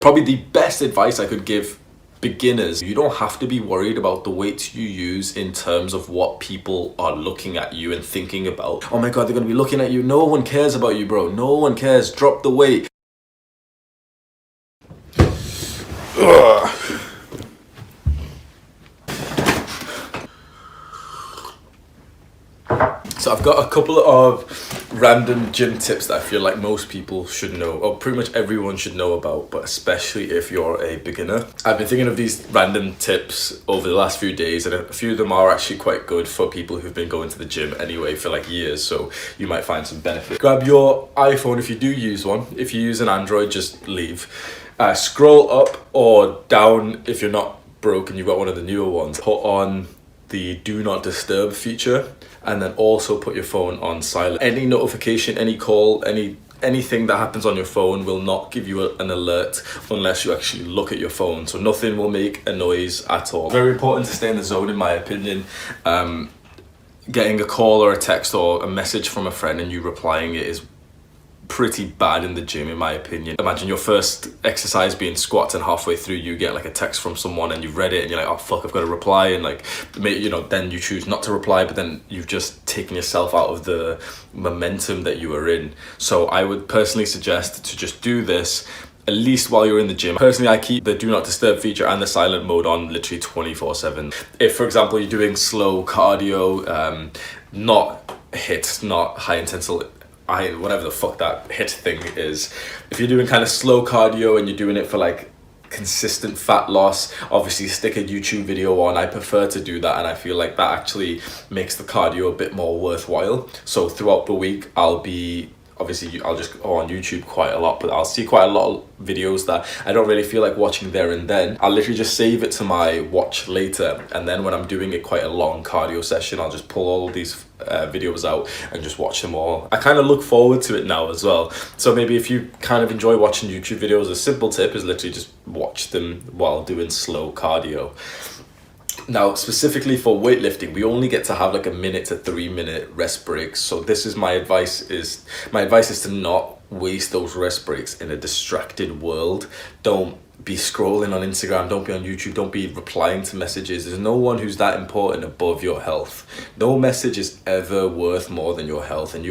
Probably the best advice I could give beginners: you don't have to be worried about the weights you use in terms of what people are looking at you and thinking about. Oh my god, they're gonna be looking at you. No one cares about you, bro. No one cares. Drop the weight. Ugh. So I've got a couple of random gym tips that I feel like most people should know, or pretty much everyone should know about, but especially if you're a beginner. I've been thinking of these random tips over the last few days, and a few of them are actually quite good for people who've been going to the gym anyway for like years, so you might find some benefit. Grab your iPhone if you do use one. If you use an Android, just leave. Scroll up or down if you're not broke and you've got one of the newer ones. Put on the do not disturb feature, and then also put your phone on silent. Any notification, any call, anything that happens on your phone will not give you an alert unless you actually look at your phone. So nothing will make a noise at all. Very important to stay in the zone, in my opinion. Getting a call or a text or a message from a friend and you replying it is pretty bad in the gym, in my opinion. Imagine your first exercise being squats, and halfway through you get like a text from someone and you've read it and you're like, oh fuck, I've got to reply, and like, you know, then you choose not to reply, but then you've just taken yourself out of the momentum that you were in. So I would personally suggest to just do this at least while you're in the gym. Personally, I keep the do not disturb feature and the silent mode on literally 24/7. If, for example, you're doing slow cardio, not HIIT, not high intensity, whatever the fuck that HIIT thing is. If you're doing kind of slow cardio and you're doing it for like consistent fat loss, obviously stick a YouTube video on. I prefer to do that, and I feel like that actually makes the cardio a bit more worthwhile. So throughout the week, I'll just go on YouTube quite a lot, but I'll see quite a lot of videos that I don't really feel like watching there and then. I'll literally just save it to my watch later, and then when I'm doing it quite a long cardio session, I'll just pull all these videos out and just watch them all. I kind of look forward to it now as well. So maybe if you kind of enjoy watching YouTube videos, a simple tip is literally just watch them while doing slow cardio. Now, specifically for weightlifting, we only get to have like a 1 to 3 minute rest breaks. So this is my advice is to not waste those rest breaks in a distracted world. Don't be scrolling on Instagram, don't be on YouTube, don't be replying to messages. There's no one who's that important above your health. No message is ever worth more than your health, and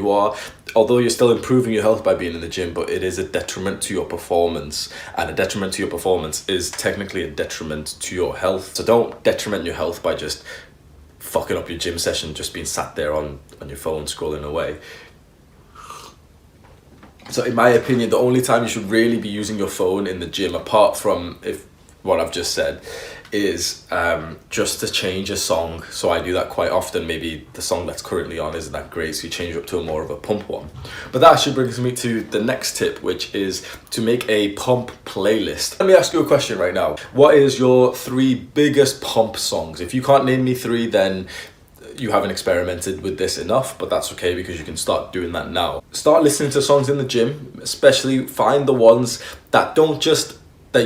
although you're still improving your health by being in the gym, but it is a detriment to your performance, and a detriment to your performance is technically a detriment to your health. So don't detriment your health by just fucking up your gym session, just being sat there on your phone scrolling away. So in my opinion, the only time you should really be using your phone in the gym, apart from what I've just said, is just to change a song. So I do that quite often. Maybe the song that's currently on isn't that great, so you change it up to a more of a pump one. But that actually brings me to the next tip, which is to make a pump playlist. Let me ask you a question right now. What is your 3 biggest pump songs? If you can't name me 3, then you haven't experimented with this enough, but that's okay, because you can start doing that now. Start listening to songs in the gym, especially find the ones that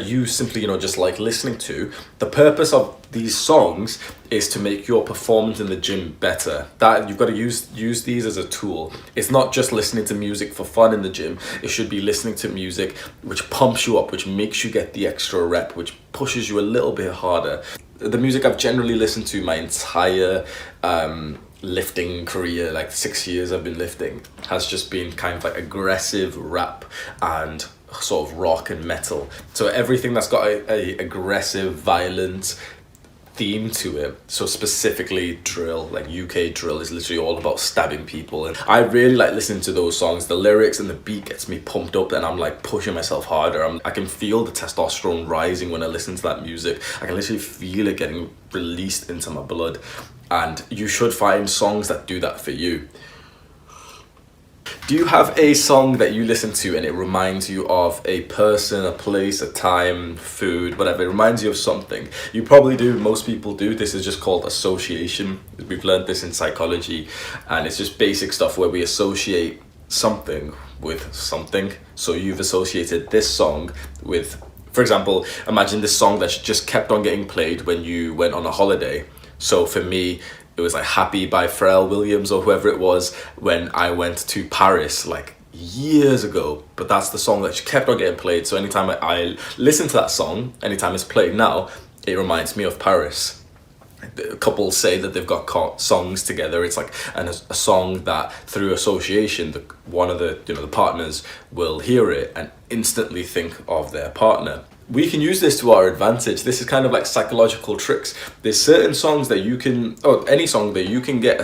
you simply, just like listening to. The purpose of these songs is to make your performance in the gym better. That you've got to use these as a tool. It's not just listening to music for fun in the gym. It should be listening to music which pumps you up, which makes you get the extra rep, which pushes you a little bit harder. The music I've generally listened to my entire lifting career, like 6 years I've been lifting, has just been kind of like aggressive rap and sort of rock and metal. So everything that's got a aggressive, violent theme to it. So specifically drill, like UK drill is literally all about stabbing people, and I really like listening to those songs. The lyrics and the beat gets me pumped up, and I'm like pushing myself harder. I can feel the testosterone rising when I listen to that music. I can literally feel it getting released into my blood, and you should find songs that do that for you. Do you have a song that you listen to and it reminds you of a person, a place, a time, food, whatever? It reminds you of something. You probably do. Most people do. This is just called association. We've learned this in psychology, and it's just basic stuff where we associate something with something. So you've associated this song with, for example, imagine this song that just kept on getting played when you went on a holiday. So for me, it was like Happy by Pharrell Williams or whoever it was when I went to Paris like years ago, but that's the song that kept on getting played. So anytime I listen to that song, anytime it's played now, it reminds me of Paris. Couples say that they've got songs together. It's like a song that through association, one of the the partners will hear it and instantly think of their partner. We can use this to our advantage. This is kind of like psychological tricks. There's certain songs that you can, or any song that you can get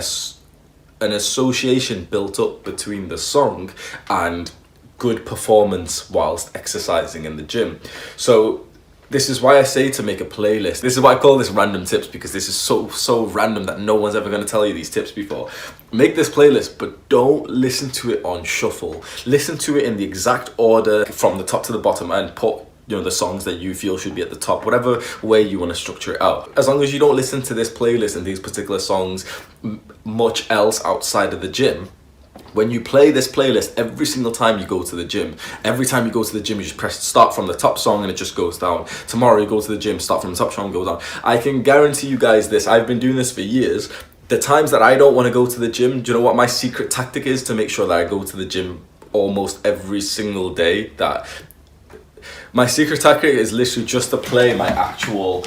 an association built up between the song and good performance whilst exercising in the gym. So this is why I say to make a playlist. This is why I call this random tips, because this is so random that no one's ever going to tell you these tips before. Make this playlist, but don't listen to it on shuffle. Listen to it in the exact order from the top to the bottom and put the songs that you feel should be at the top, whatever way you want to structure it out. As long as you don't listen to this playlist and these particular songs much else outside of the gym, when you play this playlist every single time you go to the gym, every time you go to the gym, you just press start from the top song and it just goes down. Tomorrow you go to the gym, start from the top song, goes down. I can guarantee you guys this. I've been doing this for years. The times that I don't want to go to the gym, do you know what my secret tactic is to make sure that I go to the gym almost every single day? My secret tactic is literally just to play my actual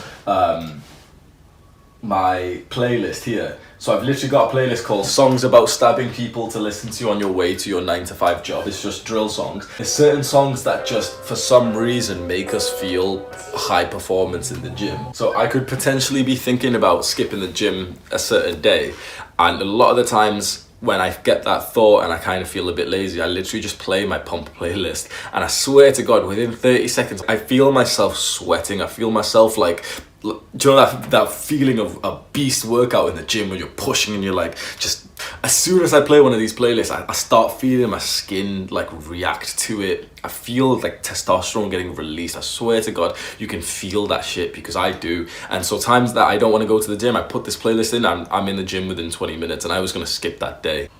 my playlist here. So I've literally got a playlist called Songs About Stabbing People to Listen to on Your Way to Your 9-to-5 Job. It's just drill songs. There's certain songs that just for some reason make us feel high performance in the gym. So I could potentially be thinking about skipping the gym a certain day, and a lot of the times when I get that thought and I kind of feel a bit lazy, I literally just play my pump playlist, and I swear to God, within 30 seconds I feel myself sweating. I feel myself like, do you know that feeling of a beast workout in the gym where you're pushing and you're like, just as soon as I play one of these playlists, I start feeling my skin like react to it. I feel like testosterone getting released. I swear to God, you can feel that shit, because I do. And so times that I don't want to go to the gym, I put this playlist in, I'm in the gym within 20 minutes, and I was going to skip that day.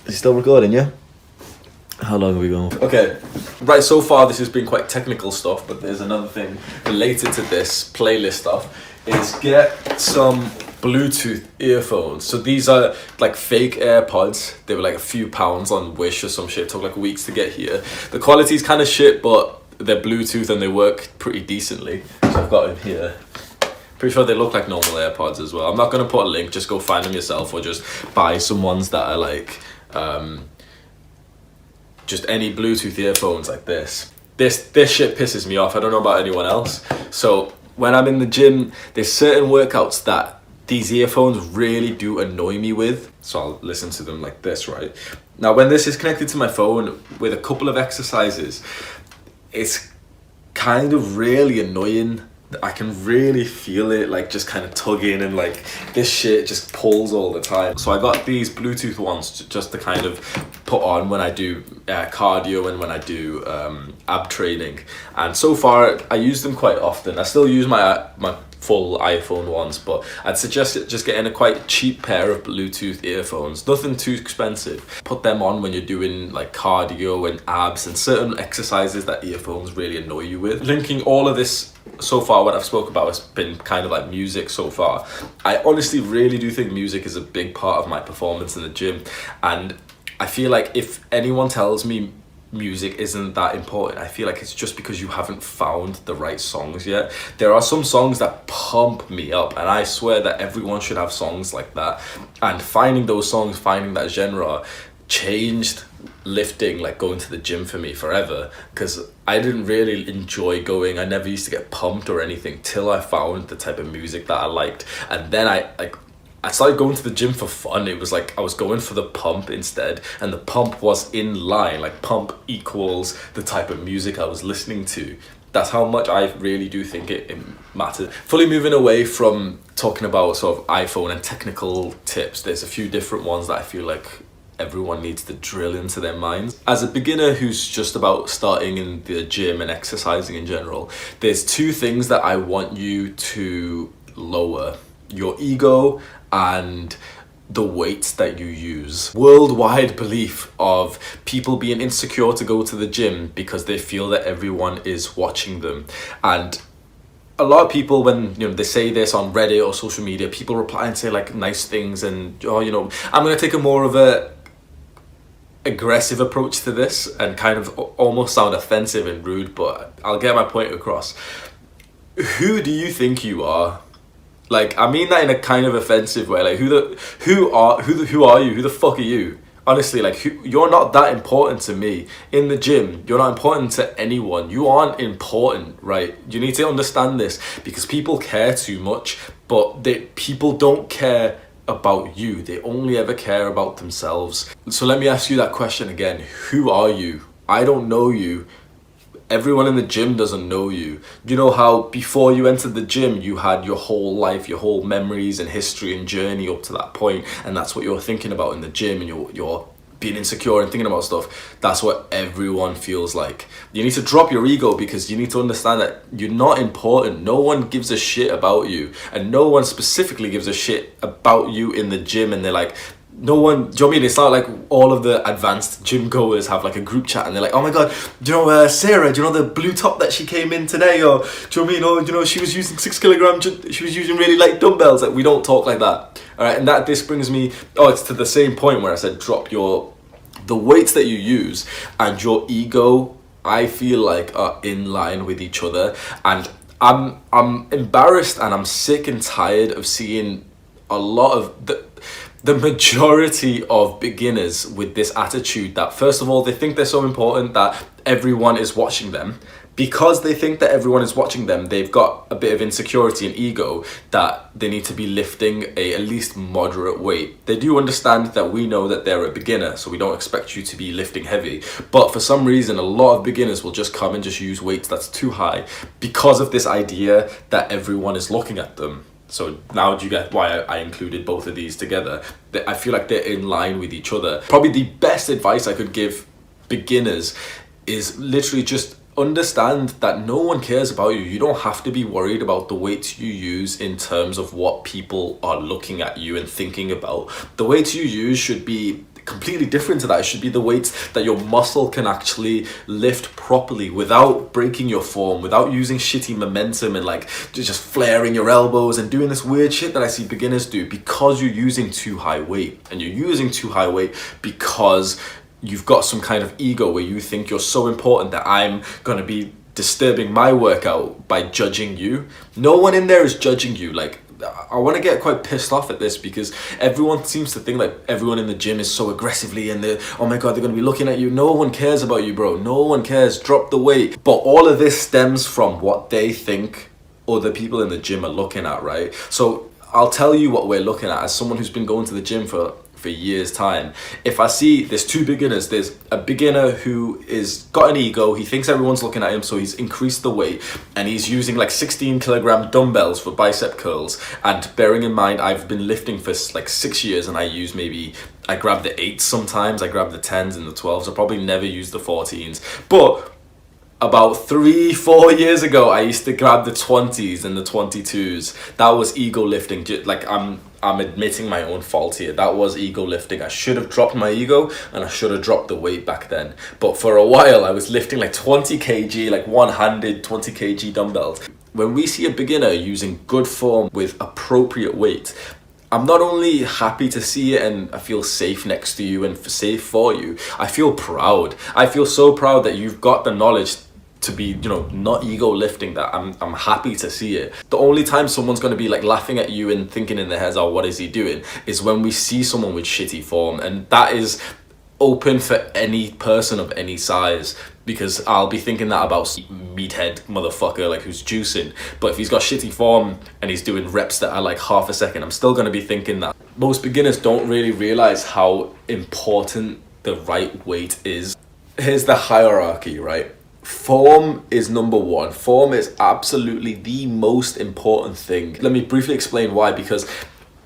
Is it still recording, yeah? How long are we going? Okay, right, so far this has been quite technical stuff, but there's another thing related to this playlist stuff, is get some Bluetooth earphones. So these are like fake AirPods. They were like a few pounds on Wish or some shit. It took like weeks to get here. The quality's kind of shit, but they're Bluetooth and they work pretty decently. So I've got them here. Pretty sure they look like normal AirPods as well. I'm not going to put a link, just go find them yourself, or just buy some ones that are like just any Bluetooth earphones like this. This shit pisses me off. I don't know about anyone else. So when I'm in the gym, there's certain workouts that these earphones really do annoy me with. So I'll listen to them like this, right? Now when this is connected to my phone with a couple of exercises, it's kind of really annoying. I can really feel it like just kind of tugging, and like this shit just pulls all the time. So I got these Bluetooth ones just to kind of put on when I do cardio and when I do ab training. And so far I use them quite often. I still use my full iPhone ones, but I'd suggest just getting a quite cheap pair of Bluetooth earphones, nothing too expensive. Put them on when you're doing like cardio and abs and certain exercises that earphones really annoy you with. Linking all of this so far, what I've spoke about has been kind of like music so far. I honestly really do think music is a big part of my performance in the gym, and I feel like if anyone tells me music isn't that important, I feel like it's just because you haven't found the right songs yet. There are some songs that pump me up, and I swear that everyone should have songs like that. And finding those songs, finding that genre, changed lifting, like going to the gym for me forever, because I didn't really enjoy going. I never used to get pumped or anything till I found the type of music that I liked, and then I started going to the gym for fun. It was like I was going for the pump instead, and the pump was in line, like pump equals the type of music I was listening to. That's how much I really do think it matters. Fully moving away from talking about sort of iPhone and technical tips, there's a few different ones that I feel like everyone needs to drill into their minds. As a beginner who's just about starting in the gym and exercising in general, there's two things that I want you to lower: your ego and the weights that you use. Worldwide belief of people being insecure to go to the gym because they feel that everyone is watching them. And a lot of people, when they say this on Reddit or social media, people reply and say like nice things, and I'm gonna take a more of a aggressive approach to this and kind of almost sound offensive and rude, but I'll get my point across. Who do you think you are? Like, I mean that in a kind of offensive way. Like, who are you? Who the fuck are you? Honestly, like, you're not that important to me. In the gym, you're not important to anyone. You aren't important, right? You need to understand this, because people care too much, but people don't care about you. They only ever care about themselves. So let me ask you that question again. Who are you? I don't know you. Everyone in the gym doesn't know you. You know how before you entered the gym, you had your whole life, your whole memories and history and journey up to that point, and that's what you're thinking about in the gym, and you're being insecure and thinking about stuff. That's what everyone feels like. You need to drop your ego, because you need to understand that you're not important. No one gives a shit about you, and no one specifically gives a shit about you in the gym. And they're like, no one, do you know what I mean? It's not like all of the advanced gym goers have like a group chat and they're like, oh my god, do you know Sarah, do you know the blue top that she came in today? Or do you know what I mean? Or do you know she was using 6 kilograms, she was using really light dumbbells. Like, we don't talk like that. All right, and this brings me, it's to the same point where I said drop the weights that you use and your ego, I feel like, are in line with each other. And I'm embarrassed and I'm sick and tired of seeing a lot of the majority of beginners with this attitude that, first of all, they think they're so important that everyone is watching them. Because they think that everyone is watching them, they've got a bit of insecurity and ego that they need to be lifting at least moderate weight. They do understand that we know that they're a beginner, so we don't expect you to be lifting heavy. But for some reason, a lot of beginners will just come and just use weights that's too high because of this idea that everyone is looking at them. So now do you get why I included both of these together? I feel like they're in line with each other. Probably the best advice I could give beginners is literally just understand that no one cares about you. You don't have to be worried about the weights you use in terms of what people are looking at you and thinking about. The weights you use should be completely different to that. It should be the weights that your muscle can actually lift properly without breaking your form, without using shitty momentum and like just flaring your elbows and doing this weird shit that I see beginners do, because you're using too high weight. And you're using too high weight because you've got some kind of ego where you think you're so important that I'm going to be disturbing my workout by judging you. No one in there is judging you. Like, I want to get quite pissed off at this, because everyone seems to think like everyone in the gym is so aggressively and oh my god, they're going to be looking at you. No one cares about you, bro. No one cares. Drop the weight. But all of this stems from what they think other people in the gym are looking at, right? So I'll tell you what we're looking at as someone who's been going to the gym for years time. If I see there's two beginners, there's a beginner who is got an ego, he thinks everyone's looking at him, so he's increased the weight and he's using like 16 kilogram dumbbells for bicep curls. And bearing in mind, I've been lifting for like 6 years and I grab the 8s sometimes, I grab the 10s and the 12s. I probably never use the 14s, but about 3-4 years ago, I used to grab the 20s and the 22s. That was ego lifting. Like, I'm admitting my own fault here. That was ego lifting. I should have dropped my ego and I should have dropped the weight back then. But for a while, I was lifting like 20 kg, like one-handed 20 kg dumbbells. When we see a beginner using good form with appropriate weight, I'm not only happy to see it and I feel safe next to you and safe for you, I feel proud. I feel so proud that you've got the knowledge to be, not ego lifting that. I'm happy to see it. The only time someone's going to be like laughing at you and thinking in their heads, oh, what is he doing, is when we see someone with shitty form. And that is open for any person of any size, because I'll be thinking that about meathead motherfucker like who's juicing. But if he's got shitty form and he's doing reps that are like half a second, I'm still going to be thinking that. Most beginners don't really realize how important the right weight is. Here's the hierarchy, right? Form is number one. Form is absolutely the most important thing. Let me briefly explain why. Because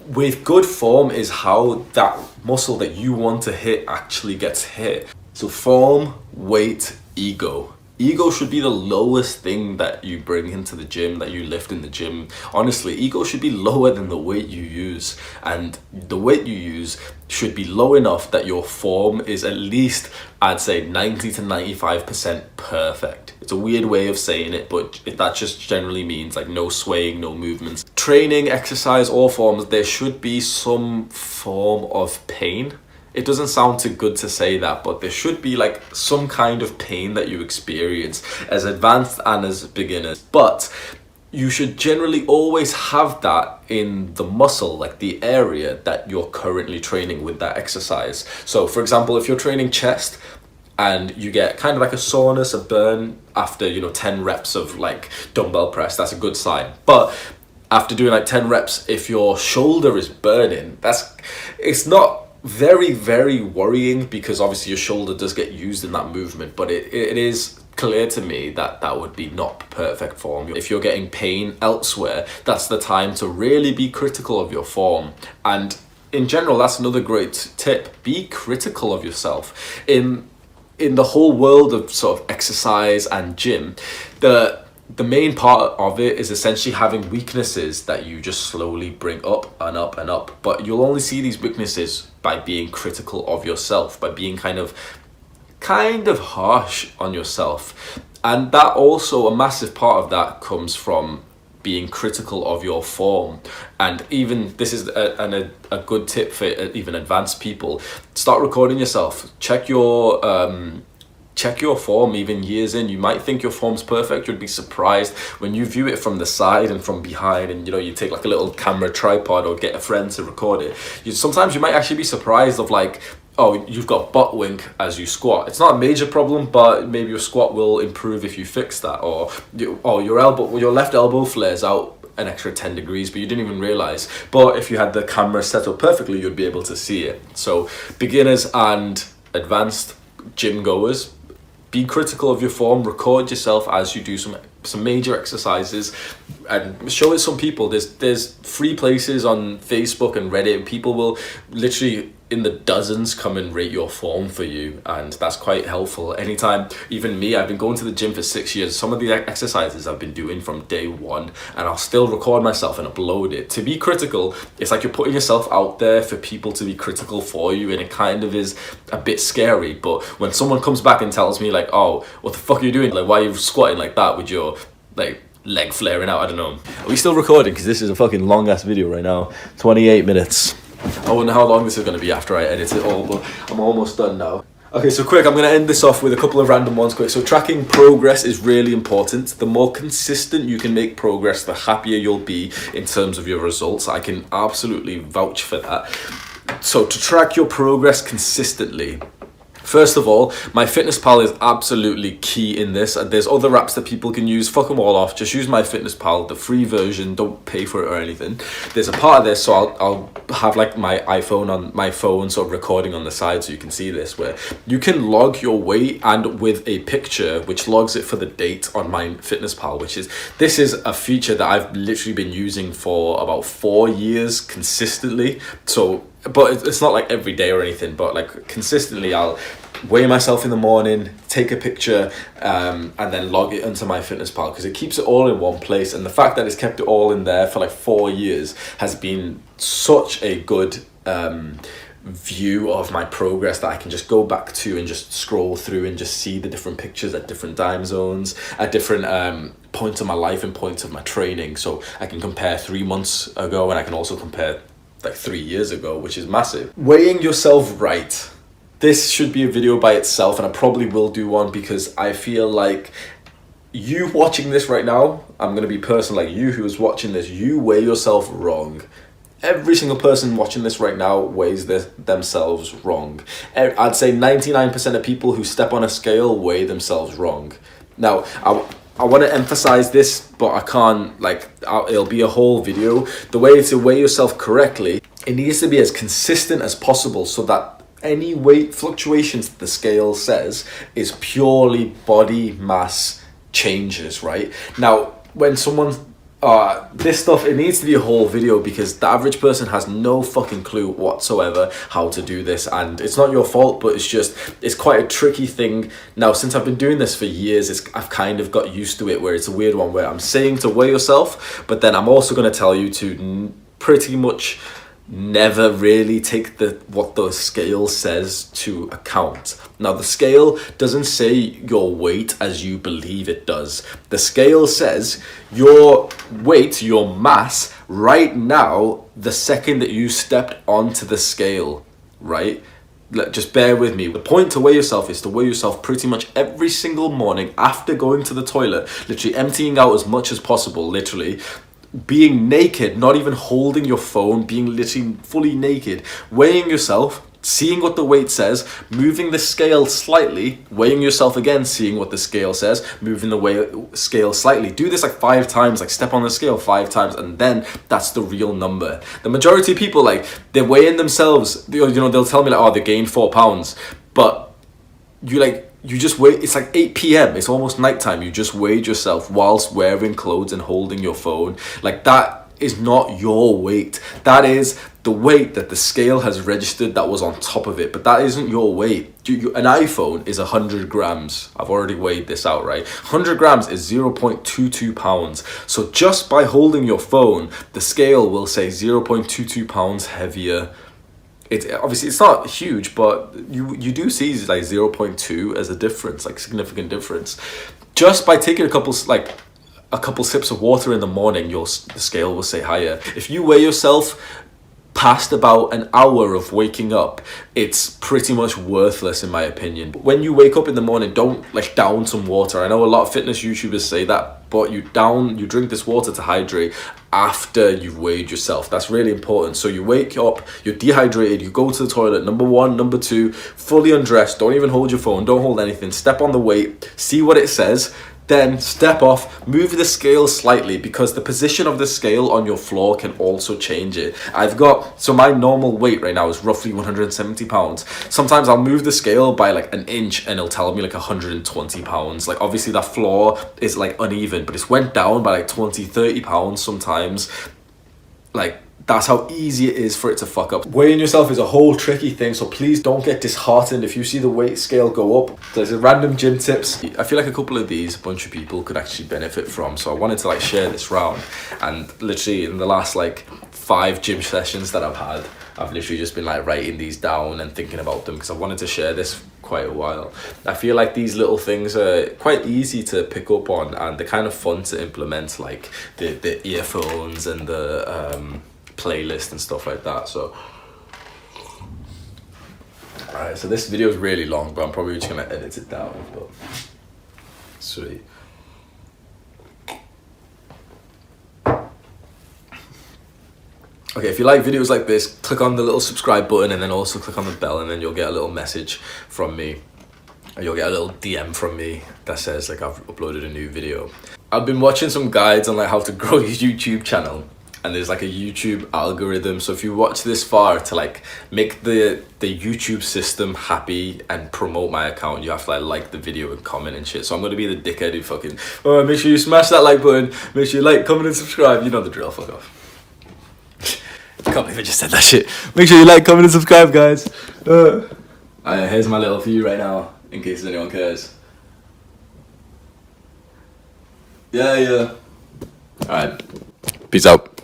with good form is how that muscle that you want to hit actually gets hit. So form, weight, ego. Ego should be the lowest thing that you bring into the gym, that you lift in the gym. Honestly, ego should be lower than the weight you use. And the weight you use should be low enough that your form is at least, I'd say, 90 to 95% perfect. It's a weird way of saying it, but that just generally means like no swaying, no movements. Training, exercise, all forms, there should be some form of pain it doesn't sound too good to say that, but there should be like some kind of pain that you experience as advanced and as beginners. But you should generally always have that in the muscle, like the area that you're currently training with that exercise. So for example, if you're training chest and you get kind of like a soreness, a burn after, 10 reps of like dumbbell press, that's a good sign. But after doing like 10 reps, if your shoulder is burning, it's not very, very worrying, because obviously your shoulder does get used in that movement, but it is clear to me that that would be not perfect form. If you're getting pain elsewhere, that's the time to really be critical of your form. And in general, that's another great tip. Be critical of yourself. In the whole world of sort of exercise and gym, the main part of it is essentially having weaknesses that you just slowly bring up and up and up. But you'll only see these weaknesses by being critical of yourself, by being kind of harsh on yourself. And that also, a massive part of that comes from being critical of your form. And even this is a good tip for even advanced people. Start recording yourself. Check your form even years in. You might think your form's perfect. You'd be surprised when you view it from the side and from behind, and you take like a little camera tripod or get a friend to record it. Sometimes you might actually be surprised of like, oh, you've got butt wink as you squat. It's not a major problem, but maybe your squat will improve if you fix that. Or your left elbow flares out an extra 10 degrees, but you didn't even realize. But if you had the camera set up perfectly, you'd be able to see it. So beginners and advanced gym goers, be critical of your form. Record yourself as you do some major exercises and show it some people. There's free places on Facebook and Reddit, and people will literally in the dozens come and rate your form for you, and that's quite helpful. Anytime, even me, I've been going to the gym for 6 years. Some of the exercises I've been doing from day one, and I'll still record myself and upload it. To be critical, it's like you're putting yourself out there for people to be critical for you, and it kind of is a bit scary. But when someone comes back and tells me like, oh, what the fuck are you doing? Like, why are you squatting like that with your like leg flaring out? I don't know. Are we still recording? Because this is a fucking long ass video right now. 28 minutes. I wonder how long this is going to be after I edit it all, but I'm almost done now. Okay, so quick, I'm going to end this off with a couple of random ones quick. So tracking progress is really important. The more consistent you can make progress, the happier you'll be in terms of your results. I can absolutely vouch for that. So to track your progress consistently, first of all, Myfitnesspal is absolutely key in this. There's other apps that people can use. Fuck them all off. Just use Myfitnesspal, the free version. Don't pay for it or anything. There's a part of this, so I'll have like my iPhone on my phone, sort of recording on the side so you can see this, where you can log your weight and with a picture, which logs it for the date on Myfitnesspal, this is a feature that I've literally been using for about 4 years consistently. So, but it's not like every day or anything, but like consistently I'll weigh myself in the morning, take a picture, and then log it into Myfitnesspal, because it keeps it all in one place. And the fact that it's kept it all in there for like 4 years has been such a good view of my progress that I can just go back to and just scroll through and just see the different pictures at different time zones, at different points of my life and points of my training. So I can compare 3 months ago, and I can also compare like 3 years ago, which is massive. Weighing yourself right. This should be a video by itself, and I probably will do one, because I feel like you watching this right now, I'm going to be personal, like you who is watching this, you weigh yourself wrong. Every single person watching this right now weighs themselves wrong. I'd say 99% of people who step on a scale weigh themselves wrong. Now, I want to emphasize this, but I can't, it'll be a whole video. The way to weigh yourself correctly, it needs to be as consistent as possible, so that any weight fluctuations the scale says is purely body mass changes, right? Now, when someone, this stuff, it needs to be a whole video, because the average person has no fucking clue whatsoever how to do this, and it's not your fault, but it's quite a tricky thing. Now, since I've been doing this for years, I've kind of got used to it, where it's a weird one, where I'm saying to weigh yourself, but then I'm also going to tell you to pretty much never really take what the scale says to account. Now, the scale doesn't say your weight as you believe it does. The scale says your weight, your mass, right now, the second that you stepped onto the scale, right? just bear with me. The point to weigh yourself is to weigh yourself pretty much every single morning after going to the toilet, literally emptying out as much as possible, literally being naked, not even holding your phone, being literally fully naked, weighing yourself, seeing what the weight says, moving the scale slightly, weighing yourself again, seeing what the scale says, moving the scale slightly. Do this like 5 times, like step on the scale 5 times, and then that's the real number. The majority of people, like, they're weighing themselves, you know, they'll tell me like, oh, they gained 4 pounds, but you just wait. It's like 8 p.m. It's almost nighttime. You just weighed yourself whilst wearing clothes and holding your phone. Like, that is not your weight. That is the weight that the scale has registered that was on top of it, but that isn't your weight. An iPhone is 100 grams. I've already weighed this out, right? 100 grams is 0.22 pounds. So just by holding your phone, the scale will say 0.22 pounds heavier. Obviously it's not huge, but you do see like 0.2 as a difference, like significant difference. Just by taking a couple sips of water in the morning, the scale will say higher. If you weigh yourself past about an hour of waking up, it's pretty much worthless in my opinion. When you wake up in the morning, don't like down some water. I know a lot of fitness YouTubers say that, but you drink this water to hydrate after you've weighed yourself. That's really important. So you wake up, you're dehydrated, you go to the toilet, number 1, number 2, fully undressed, don't even hold your phone, don't hold anything, step on the weight, see what it says, then step off, move the scale slightly, because the position of the scale on your floor can also change it. So my normal weight right now is roughly 170 pounds. Sometimes I'll move the scale by like an inch and it'll tell me like 120 pounds. Like, obviously that floor is like uneven, but it's went down by like 20-30 pounds sometimes. Like, that's how easy it is for it to fuck up. Weighing yourself is a whole tricky thing, so please don't get disheartened if you see the weight scale go up. There's a random gym tips. I feel like a couple of these, a bunch of people could actually benefit from, so I wanted to like share this round. And literally in the last like 5 gym sessions that I've had, I've literally just been like writing these down and thinking about them, because I wanted to share this quite a while. I feel like these little things are quite easy to pick up on, and they're kind of fun to implement, like the earphones and the playlist and stuff like that. So alright, so this video is really long, but I'm probably just gonna edit it down. But sweet. Okay, if you like videos like this, click on the little subscribe button and then also click on the bell, and then you'll get a little message from me. You'll get a little DM from me that says like I've uploaded a new video. I've been watching some guides on like how to grow your YouTube channel, and there's like a YouTube algorithm. So if you watch this far, to like make the YouTube system happy and promote my account, you have to like the video and comment and shit. So I'm gonna be the dickhead who fucking, oh, make sure you smash that like button, make sure you like, comment and subscribe. You know the drill, fuck off. I can't believe I just said that shit. Make sure you like, comment and subscribe, guys. Here's my little view right now, in case anyone cares. Yeah. Alright, peace out.